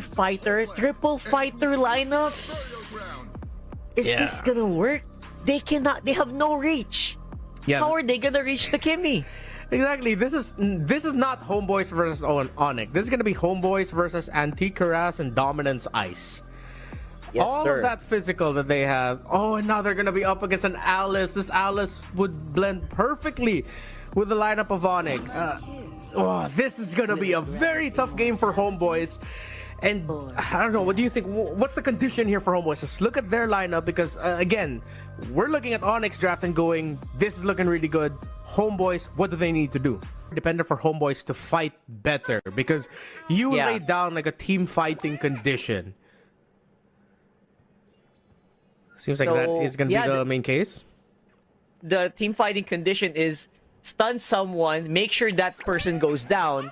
fighter, triple fighter lineup. Is this gonna work? They cannot. They have no reach. Yeah. How are they gonna reach the Kimmy? Exactly. This is not Homeboys versus ONIC. This is gonna be Homeboys versus Antiquaras and Dominance Ice. Yes, All sir. of that physical that they have. Oh, and now they're gonna be up against an Alice. This Alice would blend perfectly with the lineup of ONIC. This is gonna be a very tough game for Homeboys. And I don't know, what do you think? What's the condition here for Homeboys? Let's look at their lineup because, again, we're looking at ONIC's draft and going, this is looking really good. Homeboys, what do they need to do? Dependent for Homeboys to fight better because you laid down like a team fighting condition. Seems like that is going to be the main case. The team fighting condition is stun someone, make sure that person goes down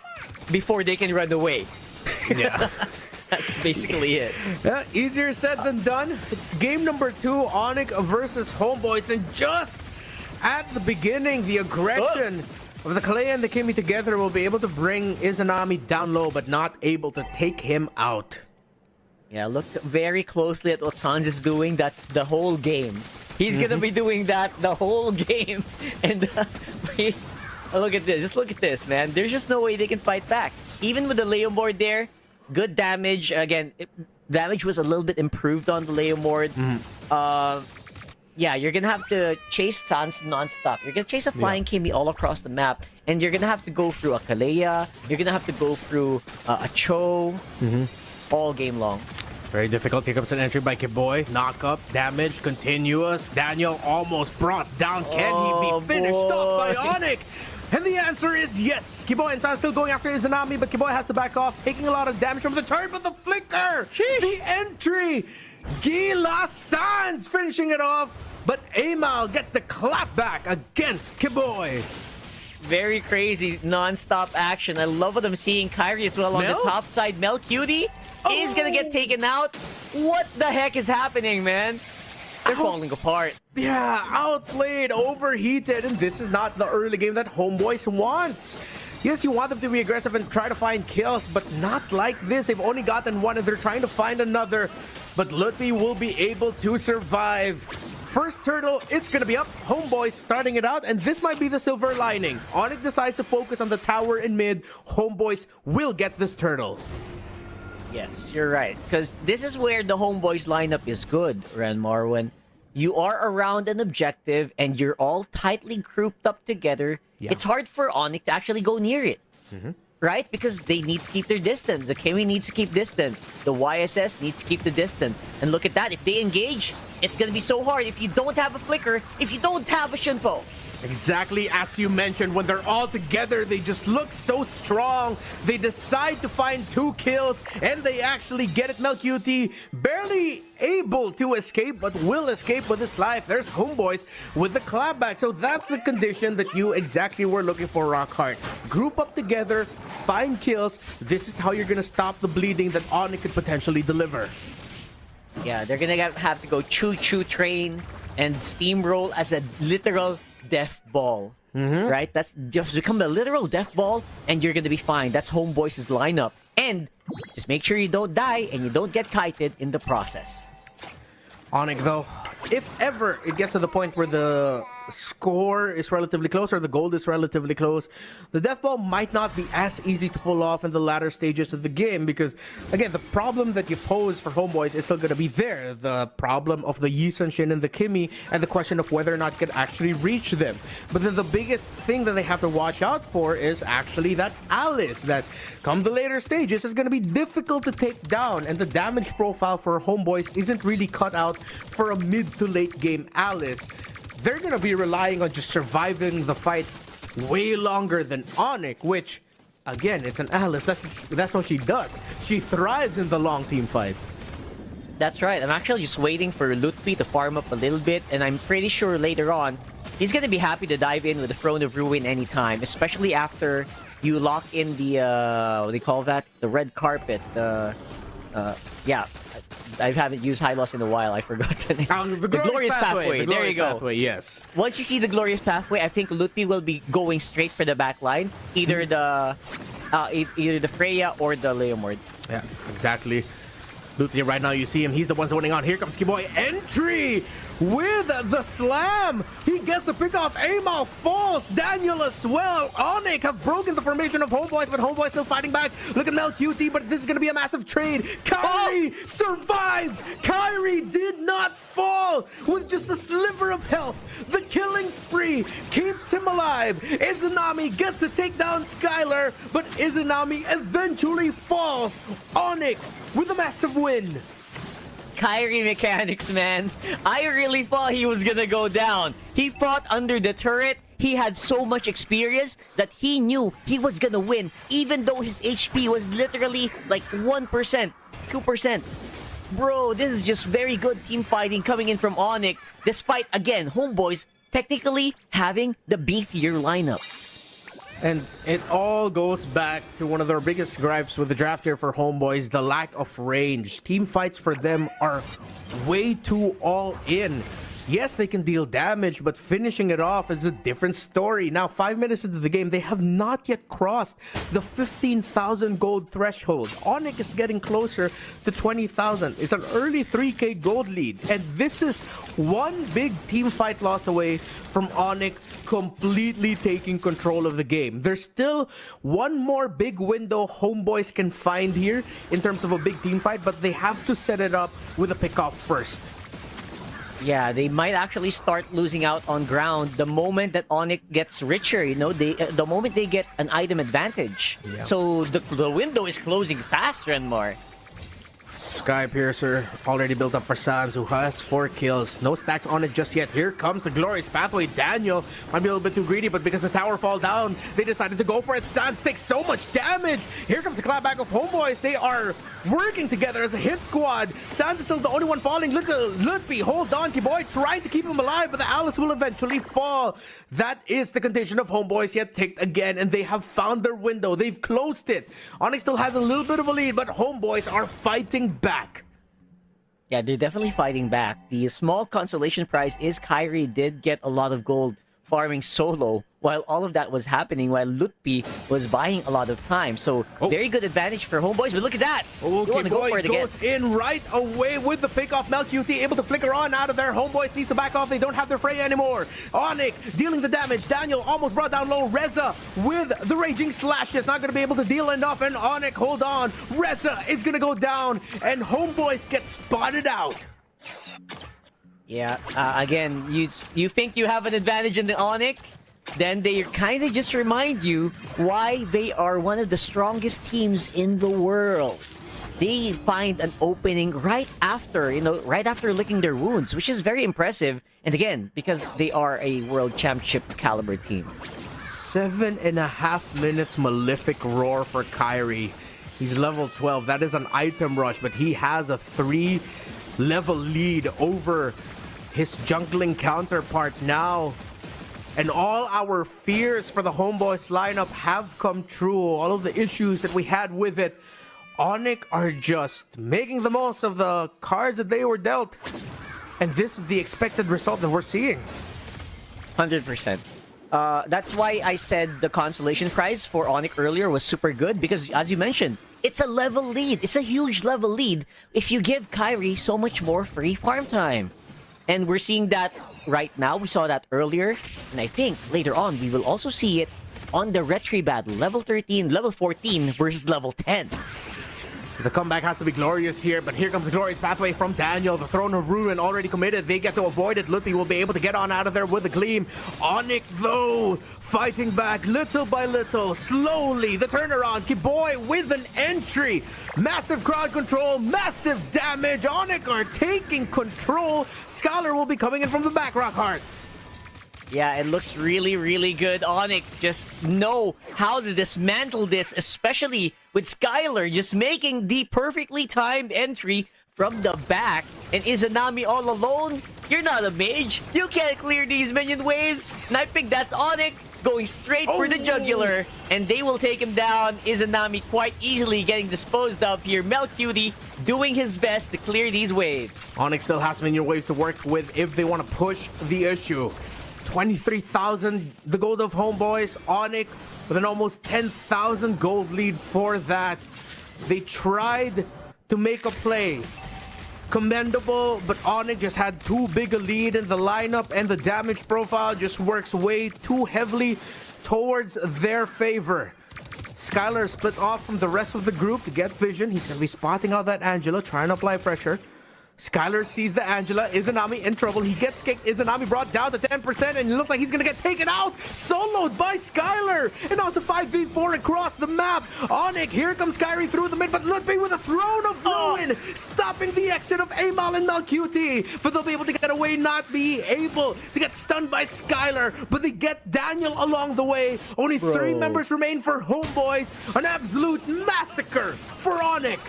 before they can run away. Yeah. That's basically it. Yeah, easier said than done. It's game number 2, ONIC versus Homeboys, and just at the beginning, the aggression of the Kalea and the Kimmy together will be able to bring Izanami down low, but not able to take him out. Yeah, look very closely at what Sans is doing. That's the whole game. He's gonna be doing that the whole game. And look at this. Just look at this, man. There's just no way they can fight back. Even with the Leo board there, good damage. Again, damage was a little bit improved on the Leo board. Yeah, you're gonna have to chase Sans non-stop. You're gonna chase a flying Kimmy all across the map, and you're gonna have to go through a Kalea. You're gonna have to go through a Cho all game long. Very difficult. Here comes an entry by Kiboy. Knock up, damage, continuous. Daniel almost brought down. Can he be finished off by ONIC? And the answer is yes. Kiboy and Sans still going after Izanami, but Kiboy has to back off, taking a lot of damage from the turn, but the flicker! Sheesh. The entry! Gila Sans finishing it off, but Amal gets the clap back against Kiboy. Very crazy non-stop action. I love what I'm seeing. Kyrie as well on the top side. Mel Cutie is gonna get taken out. What the heck is happening, man? They're falling apart. Yeah, outplayed, overheated, and this is not the early game that Homeboys wants. Yes, you want them to be aggressive and try to find kills, but not like this. They've only gotten one and they're trying to find another, but Lutfi will be able to survive. First turtle, it's going to be up. Homeboys starting it out, and this might be the silver lining. ONIC decides to focus on the tower in mid. Homeboys will get this turtle. Yes, you're right. Because this is where the Homeboys lineup is good, Renmar. When you are around an objective and you're all tightly grouped up together, it's hard for ONIC to actually go near it. Right? Because they need to keep their distance. The Kimmy needs to keep distance. The YSS needs to keep the distance. And look at that. If they engage, it's going to be so hard if you don't have a flicker, if you don't have a Shunpo. Exactly as you mentioned, when they're all together, they just look so strong. They decide to find 2 kills, and they actually get it. Melcuti barely able to escape, but will escape with his life. There's Homeboys with the clapback. So that's the condition that you exactly were looking for, Rockhart. Group up together, find kills. This is how you're going to stop the bleeding that ONIC could potentially deliver. Yeah, they're going to have to go choo-choo train and steamroll as a literal death ball, right? That's just become a literal death ball, and you're gonna be fine. That's Homeboys' lineup, and just make sure you don't die and you don't get kited in the process. ONIC, though, if ever it gets to the point where the score is relatively close or the gold is relatively close, the death ball might not be as easy to pull off in the latter stages of the game because, again, the problem that you pose for Homeboys is still going to be there. The problem of the Yi Sun-shin and the Kimmy, and the question of whether or not you can actually reach them. But then the biggest thing that they have to watch out for is actually that Alice, that come the later stages is going to be difficult to take down, and the damage profile for Homeboys isn't really cut out for a mid to late game Alice. They're going to be relying on just surviving the fight way longer than ONIC, which, again, it's an Alice. That's what she does. She thrives in the long team fight. That's right. I'm actually just waiting for Lutfi to farm up a little bit, and I'm pretty sure later on, he's going to be happy to dive in with the Throne of Ruin anytime, especially after you lock in the, what do you call that? The red carpet. Yeah. I haven't used High Loss in a while. I forgot the name. The Glorious Pathway. There you go. Pathway, yes. Once you see the Glorious Pathway, I think Lutfi will be going straight for the back line. Either the either the Freya or the Leomord. Yeah, exactly. Luthi right now, you see him. He's the one holding on. Here comes Kiboy. Entry with the slam. He gets the pick off. Amal falls. Daniel as well. ONIC have broken the formation of Homeboys, but Homeboys still fighting back. Look at Mel QT, but this is going to be a massive trade. Kyrie survives. Kyrie did not fall with just a sliver of health. The killing spree keeps him alive. Izanami gets to take down Skylar, but Izanami eventually falls. ONIC with a massive win. Kyrie mechanics, man. I really thought he was gonna go down. He fought under the turret. He had so much experience that he knew he was gonna win, even though his HP was literally like 1%, 2%. Bro, this is just very good team fighting coming in from ONIC, despite, again, Homeboys technically having the beefier lineup. And it all goes back to one of their biggest gripes with the draft here for Homeboys, the lack of range. Team fights for them are way too all in. Yes, they can deal damage, but finishing it off is a different story. Now, 5 minutes into the game, they have not yet crossed the 15,000 gold threshold. ONIC is getting closer to 20,000. It's an early 3K gold lead. And this is one big team fight loss away from ONIC completely taking control of the game. There's still one more big window Homeboys can find here in terms of a big team fight, but they have to set it up with a pickoff first. Yeah, they might actually start losing out on ground the moment that ONIC gets richer, you know, the moment they get an item advantage. Yeah. So the window is closing faster and more. Sky Piercer already built up for Sans, who has 4 kills. No stacks on it just yet. Here comes the glorious pathway. Daniel might be a little bit too greedy, but because the tower fall down, they decided to go for it. Sans takes so much damage. Here comes the clapback of Homeboys. They are working together as a hit squad. Sans is still the only one falling. Look at Lutfi. Hold on, Kiboy trying to keep him alive, but the Alice will eventually fall. That is the condition of Homeboys yet ticked again, and they have found their window. They've closed it. ONIC still has a little bit of a lead, but Homeboys are fighting back. Yeah, they're definitely fighting back. The small consolation prize is Kyrie did get a lot of gold farming solo while all of that was happening, while Lutfi was buying a lot of time. So, very good advantage for Homeboys, but look at that! Okay, Boy goes in right away with the pick off. MelQT able to flicker on out of there. Homeboys needs to back off. They don't have their Freya anymore. ONIC dealing the damage. Daniel almost brought down low. Reza with the Raging Slash is not going to be able to deal enough, and ONIC, hold on. Reza is going to go down, and Homeboys get spotted out. Yeah, again, you think you have an advantage in the ONIC? Then they kind of just remind you why they are one of the strongest teams in the world. They find an opening right after, right after licking their wounds, which is very impressive. And again, because they are a world championship caliber team. 7.5 minutes Malefic Roar for Kyrie. He's level 12. That is an item rush, but he has a 3-level lead over his jungling counterpart now. And all our fears for the Homeboys lineup have come true. All of the issues that we had with it, ONIC are just making the most of the cards that they were dealt. And this is the expected result that we're seeing. 100%. That's why I said the consolation prize for ONIC earlier was super good, because as you mentioned, it's a level lead. It's a huge level lead if you give Kyrie so much more free farm time. And we're seeing that right now. We saw that earlier. And I think later on, we will also see it on the Retri battle. Level 13, level 14 versus level 10. The comeback has to be glorious here, but here comes the glorious pathway from Daniel. The Throne of Ruin already committed. They get to avoid it. Lutfi will be able to get on out of there with a gleam. ONIC, though, fighting back little by little, slowly. The turnaround. Kiboy with an entry. Massive crowd control, massive damage. ONIC are taking control. Scholar will be coming in from the back, Rockhart. Yeah, it looks really, really good. ONIC just know how to dismantle this, especially with Skylar just making the perfectly timed entry from the back. And Izanami all alone? You're not a mage. You can't clear these minion waves. And I think that's ONIC going straight for the jugular. And they will take him down. Izanami quite easily getting disposed of here. MelQT doing his best to clear these waves. ONIC still has minion waves to work with if they want to push the issue. 23,000, the gold of Homeboys. ONIC with an almost 10,000 gold lead for that. They tried to make a play. Commendable, but ONIC just had too big a lead in the lineup, and the damage profile just works way too heavily towards their favor. Skylar split off from the rest of the group to get vision. He's going to be spotting out that Angela, trying to apply pressure. Skylar sees the Angela. Izanami in trouble. He gets kicked. Izanami brought down to 10%, and it looks like he's going to get taken out. Soloed by Skylar. And now it's a 5v4 across the map. ONIC, here comes Kyrie through the mid, but Ludwig with a Throne of Ruin, stopping the exit of Amal and Malcuti. But they'll be able to get away, not be able to get stunned by Skylar. But they get Daniel along the way. Only 3 members remain for Homeboys. An absolute massacre for ONIC.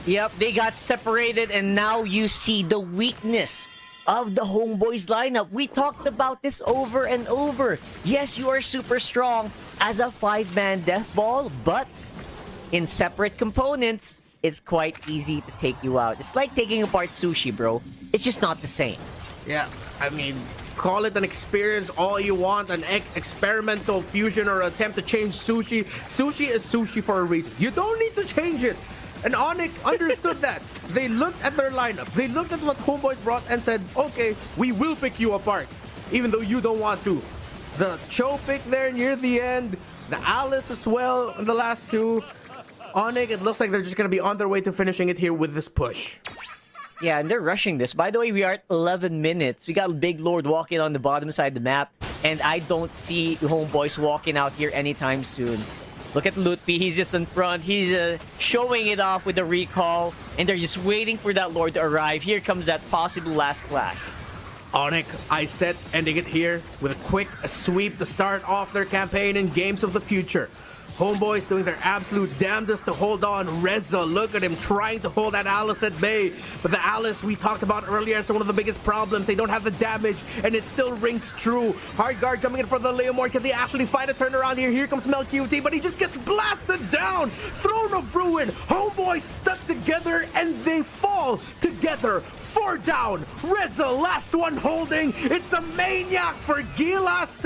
Yep, they got separated, and now you see the weakness of the Homeboys lineup. We talked about this over and over. Yes, you are super strong as a 5-man death ball, but in separate components, it's quite easy to take you out. It's like taking apart sushi, bro. It's just not the same. Yeah, I mean, call it an experience all you want, an experimental fusion or attempt to change sushi. Sushi is sushi for a reason. You don't need to change it. And ONIC understood that. They looked at their lineup. They looked at what Homeboys brought and said, okay, we will pick you apart, even though you don't want to. The Cho pick there near the end, the Alice as well in the last 2. ONIC, it looks like they're just going to be on their way to finishing it here with this push. Yeah, and they're rushing this. By the way, we are at 11 minutes. We got Big Lord walking on the bottom side of the map, and I don't see Homeboys walking out here anytime soon. Look at Lutfi, he's just in front. He's showing it off with the recall, and they're just waiting for that Lord to arrive. Here comes that possible last clash. ONIC, I said, ending it here with a quick sweep to start off their campaign in Games of the Future. Homeboys doing their absolute damnedest to hold on. Reza, look at him trying to hold that Alice at bay. But the Alice we talked about earlier is one of the biggest problems. They don't have the damage, and it still rings true. Hard guard coming in for the Leomore. Can they actually find a turnaround here? Here comes Melqt, but he just gets blasted down. Throne of Ruin. Homeboys stuck together, and they fall together. 4 down. Reza, last one holding. It's a maniac for Gilas.